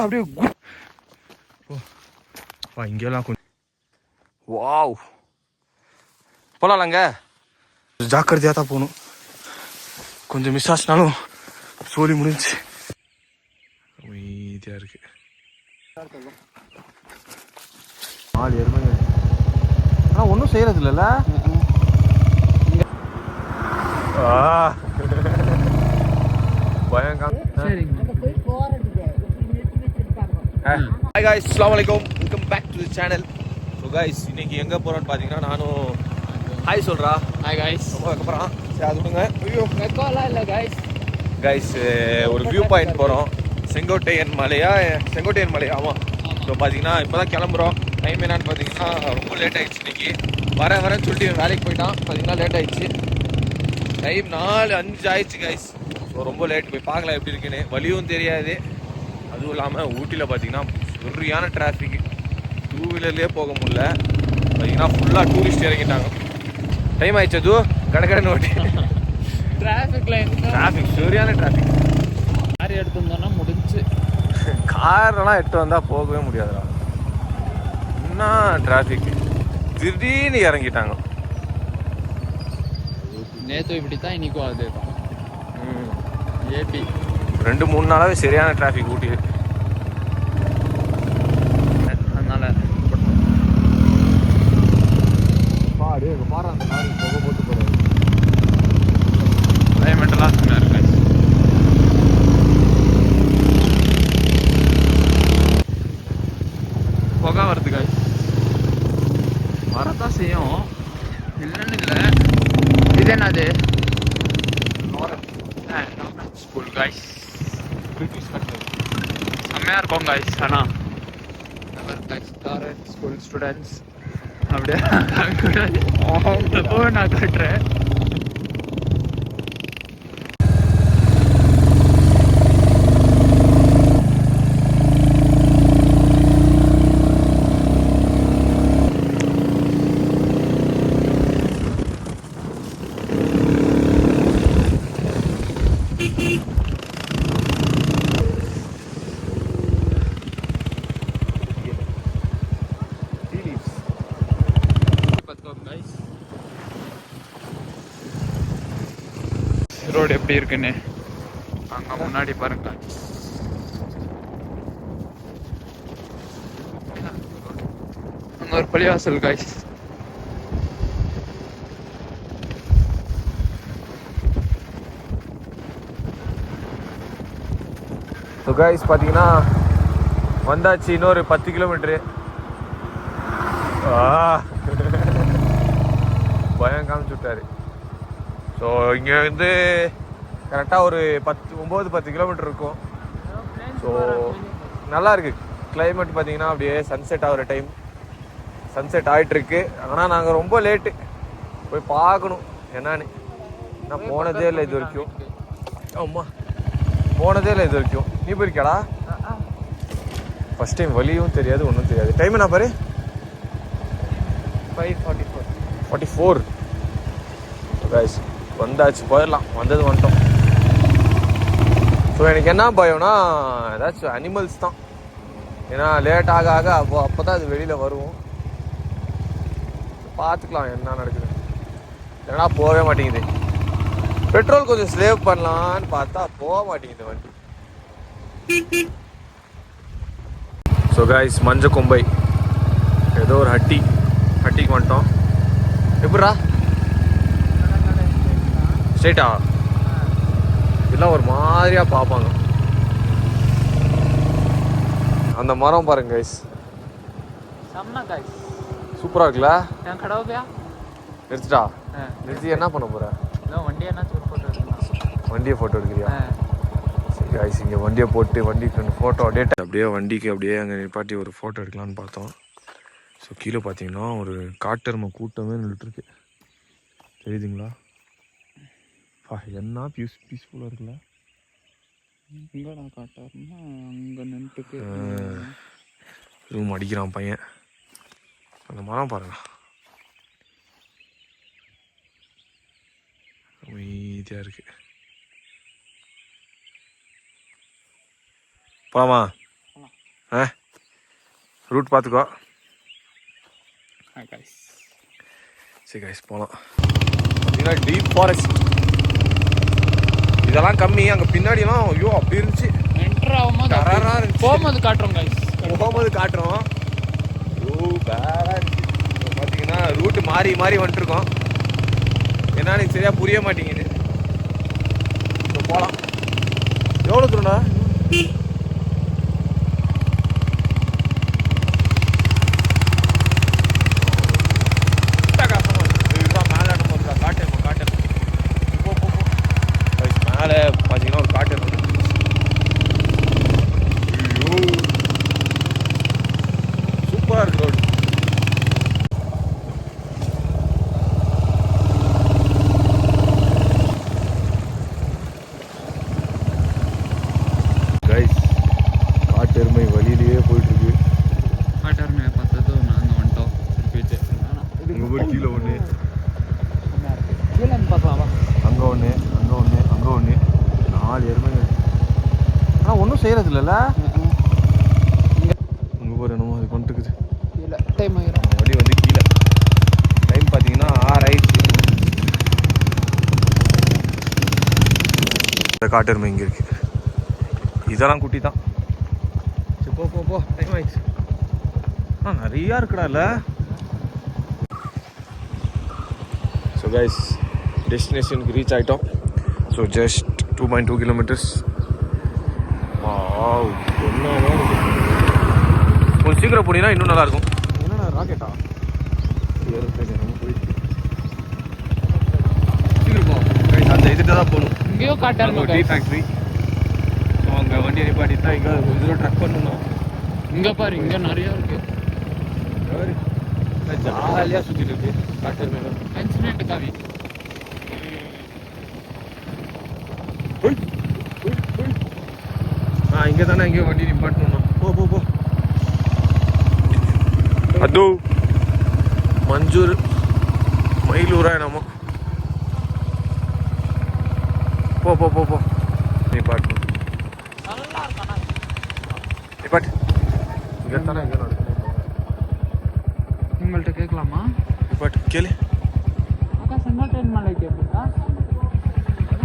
அப்படியே இங்கெல்லாம் கொஞ்சம் வாவ் போலாம்லங்க. ஜாக்கிரதையாக தான் போகணும். கொஞ்சம் மிஸ் ஆச்சுனாலும் சோழி முடிஞ்சு அமைதியாக இருக்கு. 4 எருமை ஆனால் ஒன்றும் செய்யறது இல்லைல்ல. பயம். ஹாய் காய்ஸ், அஸ்ஸலாமு அலைக்கும், welcome back to the channel. So guys, இன்னைக்கு எங்கே போகிறோன்னு பார்த்தீங்கன்னா, நானும் ஹாய் சொல்கிறா. Hi guys. அதுக்கப்புறம் சரி அது விடுங்க. ஐயோ வெக்கம்லாம் இல்லை காய்ஸ். காய்ஸ் ஒரு வியூ பாயிண்ட் போகிறோம். செங்கோட்டையன் மலையா ஆமாம். ஸோ பார்த்தீங்கன்னா இப்போ தான் கிளம்புறோம். டைம் என்னான்னு பார்த்தீங்கன்னா ரொம்ப லேட் ஆகிடுச்சு. இன்னைக்கு வரேன்னு சொல்லிட்டு வேலைக்கு போயிட்டான். பார்த்தீங்கன்னா லேட் ஆகிடுச்சு. டைம் 4:05 ஆயிடுச்சு காய்ஸ். ஸோ ரொம்ப லேட். போய் பார்க்கலாம் எப்படி இருக்குன்னு. வழியும் தெரியாது. அதுவும் இல்லாமல் ஊட்டியில் பார்த்தீங்கன்னா சரியான டிராஃபிக். 2 வீலர்லேயே போக முடியல. பார்த்தீங்கன்னா ஃபுல்லாக டூரிஸ்ட் இறங்கிட்டாங்க. டைம் ஆயிடுச்சு. அதுவும் கடை ஓட்டி டிராஃபிக் சரியான டிராஃபிக். கார் எடுத்து வந்தோன்னா முடிஞ்சு. காரெல்லாம் எடுத்து வந்தால் போகவே முடியாதுடா. என்ன டிராஃபிக். திடீர்னு இறங்கிட்டாங்க. நேற்று இப்படி தான், இன்னைக்கும் அதே தான். ஏபி 2-3 நாளாகவே சரியான டிராஃபிக் ஊட்டி. அதனால பாடு பாரு அந்த லாரி புகை போட்டு போகிறது. கிளைமேட்டெல்லாம் செம்மையாக இருக்கு. புகை வருது காய்ஸ். வரதான் செய்யும், இல்லைன்னு இல்லை. இது என்னது ஸ்கூல் காய்ஸ். செம்மையாக இருக்கும் காய்ஸ். ஆனால் ஸ்கூல் ஸ்டூடெண்ட்ஸ் அப்படியே நான் கட்டுறேன். ரோடு எப்படி இருக்குன்னு அங்கே முன்னாடி பாருங்க. அங்கே ஒரு பள்ளிவாசல் காய்ஸ். ஸோ காய்ஸ் பார்த்தீங்கன்னா வந்தாச்சு. இன்னொரு 10 கிலோமீட்டரு. பயம் காமிச்சு விட்டாரு. ஸோ இங்கே வந்து கரெக்டாக ஒரு 9-10 கிலோமீட்டர் இருக்கும். ஸோ நல்லா இருக்குது கிளைமேட். பார்த்தீங்கன்னா அப்படியே சன்செட் ஆகிற டைம். சன்செட் ஆகிட்டுருக்கு. ஆனால் நாங்கள் ரொம்ப லேட்டு. போய் பார்க்கணும் என்னான்னு. நான் போனதே இல்லை இது வரைக்கும். ஆமாம், போனதே இல்லை இது வரைக்கும். நீ போயிருக்கியாடா? First time. வழியும் தெரியாது, ஒன்றும் தெரியாது. டைம் என்ன பாரு, 5:44. கைஸ் வந்தாச்சு, போயிடலாம். வந்துட்டோம். ஸோ எனக்கு என்ன பயம்னா ஏதாச்சும் அனிமல்ஸ் தான். ஏன்னா லேட் ஆக அப்போ தான் அது வெளியில் வரும். பார்த்துக்கலாம் என்ன நடக்குது. ஏன்னா போகவே மாட்டேங்குது. பெட்ரோல் கொஞ்சம் சேவ் பண்ணலான்னு பார்த்தா போக மாட்டேங்குது வண்டி. ஸோ கைஸ் மஞ்சக்கொம்பை ஏதோ ஒரு ஹட்டிக்கு வந்துட்டோம். எப்படா ஸ்ட்ரைட்டா? இதெல்லாம் ஒரு மாதிரியாக பார்ப்பாங்க. அந்த மரம் பாருங்க கைஸ். சூப்பராக இருக்குல்ல? நிறுத்திட்டா? நிறுத்தி என்ன பண்ண போற? வண்டியை ஃபோட்டோ எடுக்கிறியா? சரி கைஸ், இங்கே வண்டியை போட்டு வண்டிக்கு ஃபோட்டோ அப்படியே வண்டிக்கு அப்படியே அங்கே நிப்பாட்டி ஒரு ஃபோட்டோ எடுக்கலான்னு பார்த்தோம். ஸோ கீழே பார்த்தீங்கன்னா ஒரு காட்டெருமை கூட்டமே நின்றுட்டுருக்கு. தெரியுதுங்களா? என்ன பீஸ்ஃபுல்லாக இருக்குல்ல. ரூம் அடிக்கிறான் பையன். அந்த மரம் பாருங்க, அமைதியாக இருக்கு. போலாமா? ரூட் பார்த்துக்கோ. சரி கைஸ் போகலாம். பார்த்தீங்கன்னா டீப் ஃபாரஸ்ட் இதெல்லாம் கம்மி. அங்கே பின்னாடிலாம் ஐயோ அப்படி இருந்துச்சு. போகும்போது காட்டுறோம் கைஸ், போகும்போது காட்டுறோம். ஓ பேராக இருந்துச்சு. பார்த்தீங்கன்னா ரூட்டு மாறி மாறி வந்துட்டுருக்கோம். ஏன்னா எனக்கு சரியாக புரிய மாட்டேங்குது. போகலாம். எவ்வளோ தூரம்டா? மேலே பார்த்தீங்கன்னா ஒரு காட்டு சூப்பராக இருக்கு ரோடு. கைஸ் காட்டெருமை வழியிலேயே போயிட்டுருக்கு. காட்டெருமையை பார்த்ததும் நாங்கள் வந்துட்டோம். இங்கே போய் கீழே ஒன்று, கீழே பார்க்கலாமா? அங்கே ஒன்று, அங்கே ஒன்று, அங்கே ஒன்று, 4 எருமைகள். ஆனால் ஒன்றும் செய்கிறது இல்லைல்ல. இங்கே போகிற என்னமோ அது கொண்டுக்குது. கீழே டைம் ஆகிடும். வழி வந்து கீழே டைம் பார்த்தீங்கன்னா 6 ஆயிடுச்சு. இந்த காட்டெருமை இங்கே இருக்கு. இதெல்லாம் குட்டி தான். சரி போ போ போ, டைம் ஆயிடுச்சு. நிறையா இருக்குடா இல்லை. ஸோ கைஸ் டெஸ்டினேஷனுக்கு ரீச் ஆகிட்டோம். So just 2.2 kilometers. கொஞ்சம் சீக்கிரம் போனீங்கன்னா இன்னும் நல்லாயிருக்கும். என்னென்ன ராக்கெட்டா சீக்கிரம் போ. அந்த இதுட்டு தான் போகணும். இங்கேயோ காட்டெருமை டீ ஃபேக்ட்ரி. ஸோ அங்கே வண்டி நிப்பாட்டி தான் இங்கே இதில் ட்ரக் பண்ணணும். இங்கே பாரு, இங்கே நிறையா இருக்கு. ஜாலியாக சுற்றிட்டு இருக்கு காட்டெருமை. அன்சினேட்டு காவி. இங்கே தானே எங்கேயோ வண்டி நிப்பாட்டணும். போ போ போ. அது மஞ்சூர் மயிலூரா என்னமோ. போ போ போ போ. நிப்பாட்டு நிப்பாட்டு. இங்கே தானே எங்கே நடக்கணும். உங்கள்கிட்ட கேட்கலாமா? நிப்பாட்டு கேளு. அக்கா செங்கோட்டையன் மலை கேட்பா.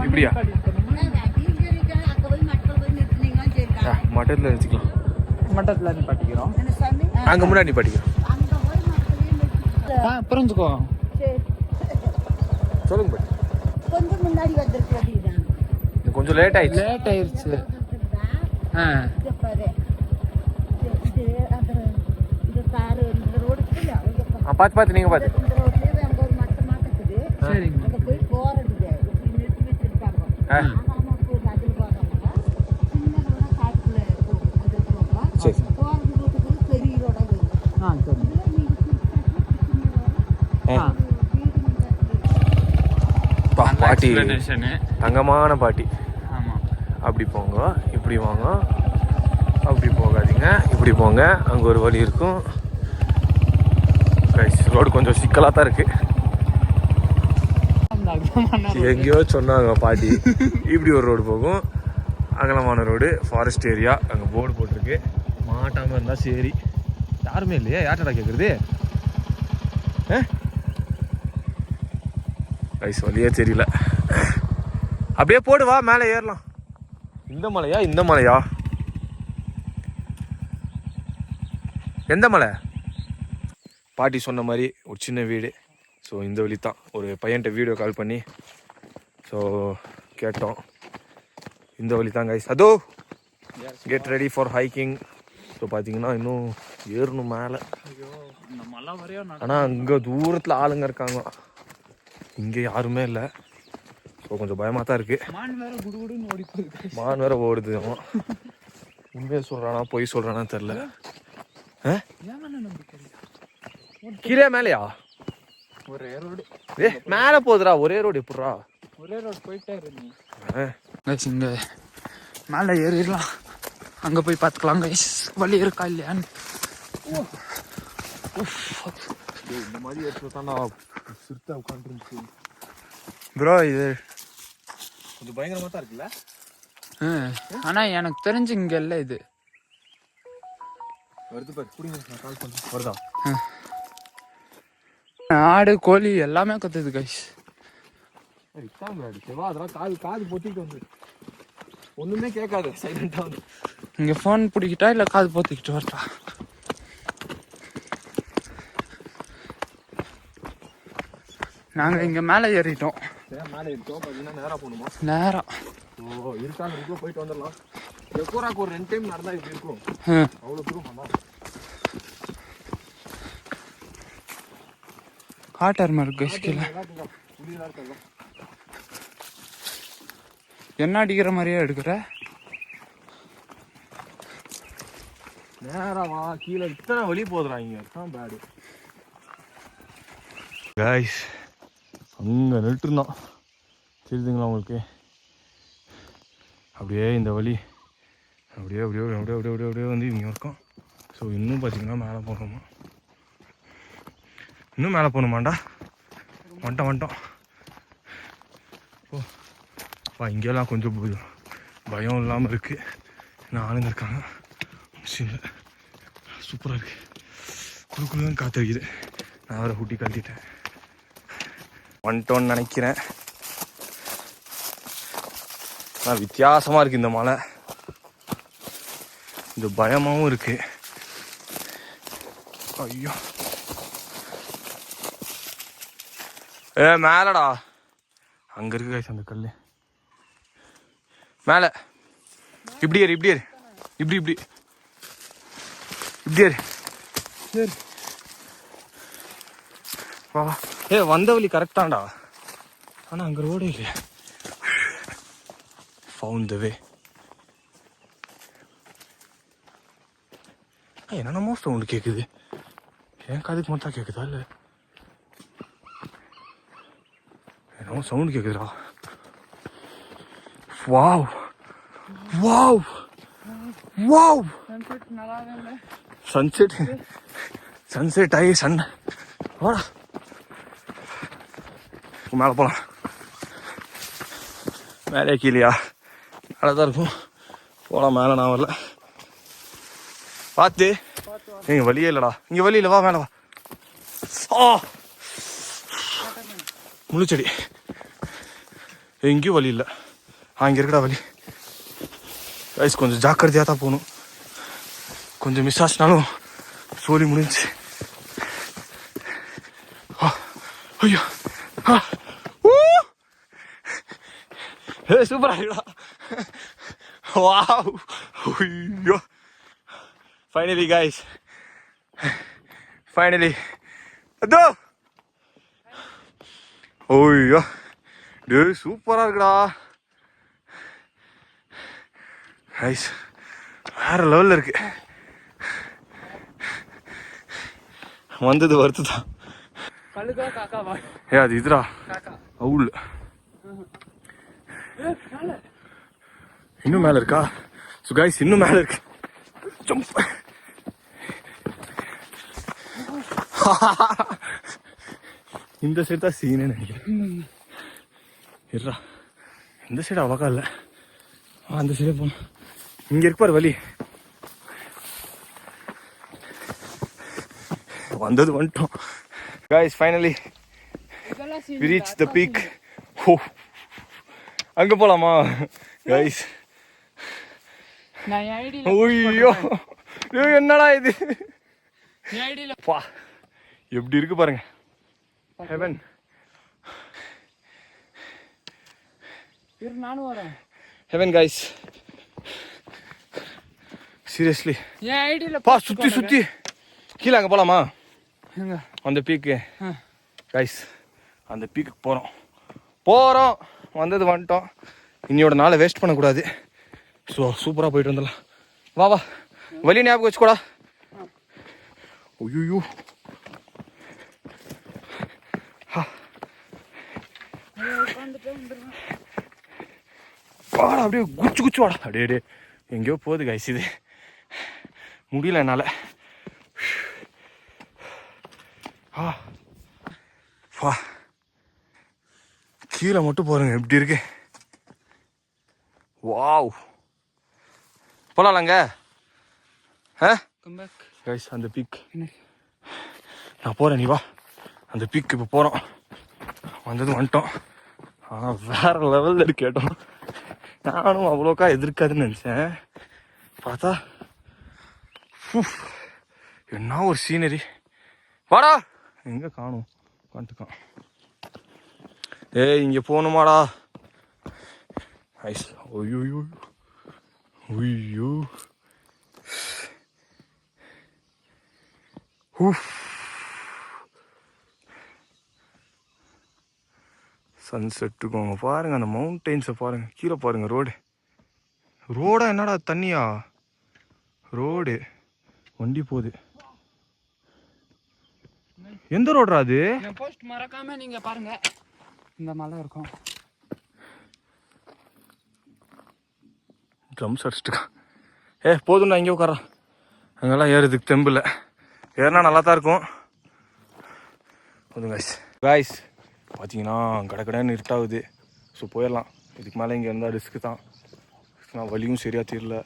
இப்படியா? மட்டத்தில் வச்சுக்கலாம். மட்டத்தில் நிப்பாட்டிக்கிறோம். அங்கே முன்னாடி நிப்பாட்டிக்கிறோம். புரிஞ்சுக்கோ. சொல்லுங்க பாட்டி. கொஞ்சம் முன்னாடி வந்துருக்கு. கொஞ்சம் லேட் ஆயிடுச்சு. லேட் ஆயிடுச்சு. பார்த்து பார்த்து நீங்கள் பார்த்து. சரிங்க. சரி பாட்டி தங்கமான பாட்டி. ஆமாம். அப்படி போங்க, இப்படி வாங்க, அப்படி போகாதீங்க, இப்படி போங்க. அங்கே ஒரு வழி இருக்கும். ரோடு கொஞ்சம் சிக்கலாக தான் இருக்கு. எங்கேயோ சொன்னாங்க பாட்டி இப்படி ஒரு ரோடு போகும், அகலமான ரோடு, ஃபாரஸ்ட் ஏரியா. அங்கே போர்டு போட்டிருக்கு. மாட்டாமல் இருந்தால் சரி. யாருமே இல்லையா? யார்டா கேட்குறது? கைஸ் வழியே தெரியல. அப்படியே போடுவா, மேலே ஏறலாம். இந்த மலையா இந்த மலையா? எந்த மலை? பாட்டி சொன்ன மாதிரி ஒரு சின்ன வீடு. ஸோ இந்த வழி தான். ஒரு பையன்கிட்ட வீடியோ கால் பண்ணி ஸோ கேட்டோம். இந்த வழி தான் கைஸ். அதோ get ready for hiking. So பார்த்தீங்கன்னா இன்னும் ஏறணும் மேலே. ஆனால் அங்கே தூரத்தில் ஆளுங்க இருக்காங்க, இங்கே யாருமே இல்லை. ஸோ கொஞ்சம் பயமாக தான் இருக்குது. மான் வேற ஓடுது. ஆமாம், உண்மையாக சொல்கிறானா பொய் சொல்கிறானா தெரில. கீழே மேலேயா? ஒரே ரோடு. மேலே போகுதுடா. ஒரே ரோடு எப்படிரா? ஒரே ரோடு போயிட்டே இருந்தீங்க. இங்கே மேலே ஏறிடலாம். அங்கே போய் பார்த்துக்கலாம் கைஸ் வழி இருக்கா இல்லையான்னு. இந்த மாதிரி இடத்துல தான் நான் சிறுத்தை உட்காந்துருந்துச்சு ப்ரோ. இது கொஞ்சம் பயங்கரமாக தான் இருக்குல்ல. ஆனால் எனக்கு தெரிஞ்சு இங்கே இல்லை. இது வருது பாரு, புடிங்க, நான் கால் பண்ணுறேன். வருதா? ஆடு கோழி எல்லாமே கத்துது கைஸ். அதெல்லாம் காது பொத்திட்டு வந்து ஒன்றுமே கேட்காது, சைலண்டாக வந்து. இங்கே ஃபோன் பிடிக்கிட்டா இல்லை காது பொத்திக்கிட்டு வரட்டா? நாங்கள் இங்கே மேலே ஏறிட்டோம். மேலே ஏறிட்டோம். பார்த்தீங்கன்னா நேராக போகணுமா? நேரம். ஓ, இருக்காங்க, இதுக்குள்ளே போயிட்டு வந்துடலாம். எப்போராக்கு ஒரு 2 டைம் நடந்தால் இப்படி இருக்கும். அவ்வளோ தூரம் பண்ணா ஹாட்டர் மாதிரி கைஸ் கீழே. என்ன அடிக்கிற மாதிரியே எடுக்கிற? நேரா வா, கீழே இத்தனை வழி போதுறாங்க. தான் பேடு கைஸ். அங்கே நின்றுருந்தோம், தெரியுதுங்களா உங்களுக்கு? அப்படியே இந்த வழி அப்படியே அப்படியே அப்படியே அப்படியே அப்படியே அப்படியே வந்து இங்கே இருக்கும். ஸோ இன்னும் பார்த்தீங்கன்னா மேலே போகணுமா? இன்னும் மேலே போகணுமாண்டா? வந்துட்டோம். ஓ வா, இங்கெல்லாம் கொஞ்சம் பயம் இல்லாமல் இருக்குது. ஆளுங்க இருக்காங்க. சூப்பராக இருக்குது. குழுக்குள்ளதான் காத்திருக்குது. நான் அவரை ஊட்டி கழட்டிட்டேன். வந்துட்டோன்னு நினைக்கிறேன். ஆனால் வித்தியாசமாக இருக்குது இந்த மலை. இந்த பயமாகவும் இருக்குது. ஐயோ, மேலடா அங்கே இருக்கு கைஸ் அந்த கல். மேலே இப்படி ஏறு, இப்படி ஏறு, இப்படி ஏறு. சரி வா. வந்த வழி கரெக்டாண்டா, ஆனால் அங்கே ரோடே இல்லையா? Found the way. என்னென்னமோ சவுண்டு கேட்குது. என் காதுக்கு மட்டும் கேட்குதா? இல்லை என்னமோ சவுண்டு கேட்குதுடா. Wow wow wow. சன்செட் ஆகி வாடா மேலே போகலாம். மேலே கீழேயா? மேலே தான் இருக்கும். போகலாம். மேலே நான் வரல. பார்த்து இங்கே வழியே இல்லைடா. இங்கே வழி இல்லை, வா மேலே வா. முள்ளுச்செடி எங்கேயும் வழி இல்லை. இங்கே இருக்கடா வழி. கைஸ் கொஞ்சம் ஜாக்கிரதையாக தான் போகணும். கொஞ்சம் மிஸ் ஆச்சுனாலும் சோலி முடிஞ்சு. ஐயோ சூப்பரா இருக்குடா. வாவ். ஐயோ ஃபைனலி கைஸ், ஃபைனலி. அதோ ஐயோ டே சூப்பரா இருக்குடா கைஸ். வேற லெவல்ல இருக்கு. வந்தது வருத்து தான். அது இதுடா அவுள். இன்னும் மேல இருக்கா? ஸோ கைஸ் இன்னும் மேல இருக்கு. இந்த சைடு தான் சீனே நினைக்கிறேன். இருடா, இந்த சைடு அவ்வளோக்கா இல்லை. அந்த சைடே போகணும். இங்கே இருப்பார் வழி. வந்தது வந்துட்டோம். Guys, finally we reached the peak. Oh, அங்க போலாமா guys? ஐயோ என்னடா இது? பா எப்படி இருக்கு பாருங்க. ஹெவன். நானும் வரேன். Heaven guys. சீரியஸ்லி என் ஐடியில் பா சுத்தி கீழே அங்கே போகலாமா? அந்த பீக்கு கைஸ், அந்த பீக்குக்கு போகிறோம். வந்தது வந்துட்டோம். இன்னையோட நாளை வேஸ்ட் பண்ணக்கூடாது. ஸோ சூப்பராக போயிட்டு வந்துடலாம். வா வழி ஞாபகம் வச்சுக்கூடா. ஐயோ வாடா, அப்படியே குச்சு வாடா. அப்படியே எங்கேயோ போகுது கைஸ். இது முடியல என்னால். வா கீழே மட்டும் போறேங்க எப்படி இருக்கு. வாவ் போலாம்லங்க. கைஸ் அந்த பீக் நான் போகிறேன், நீ வா. அந்த பீக் இப்போ போகிறோம், வந்துட்டோம். வேற லெவலில் இருக்கு கேட்டோம். நானும் அவ்வளோக்கா எதிர்க்காதுன்னு நினச்சேன், பார்த்தா என்ன ஒரு சீனரி. வாடா, எங்கே காணும் உட்காந்துக்கான். ஏய் இங்கே போகணுமாடா. ஐஸ் ஐயோ ஐயோ சன்செட்டுக்கும் பாருங்க, அந்த மவுண்டெயின்ஸை பாருங்க, கீழே பாருங்க. ரோடா என்னடா தண்ணியா? ரோடு வண்டி போகுது. எந்த ரோடுறா அது? போஸ்ட் மறக்காம நீங்க பாருங்க, இந்த மலை இருக்கும். ட்ரம்ஸ் அடிச்சுட்டுக்கா. போதும், நான் இங்கே உட்காரன். அங்கெல்லாம் ஏறுறதுக்கு தெம்பில்லை, ஏறினா நல்லா தான் இருக்கும். போதும் காய்ஸ் பார்த்தீங்கன்னா கடைன்னு இருட்டாகுது. ஸோ போயிடலாம். இதுக்கு மேலே இங்கே இருந்தால் ரிஸ்க்கு தான். வழியும் சரியாக தெரியல.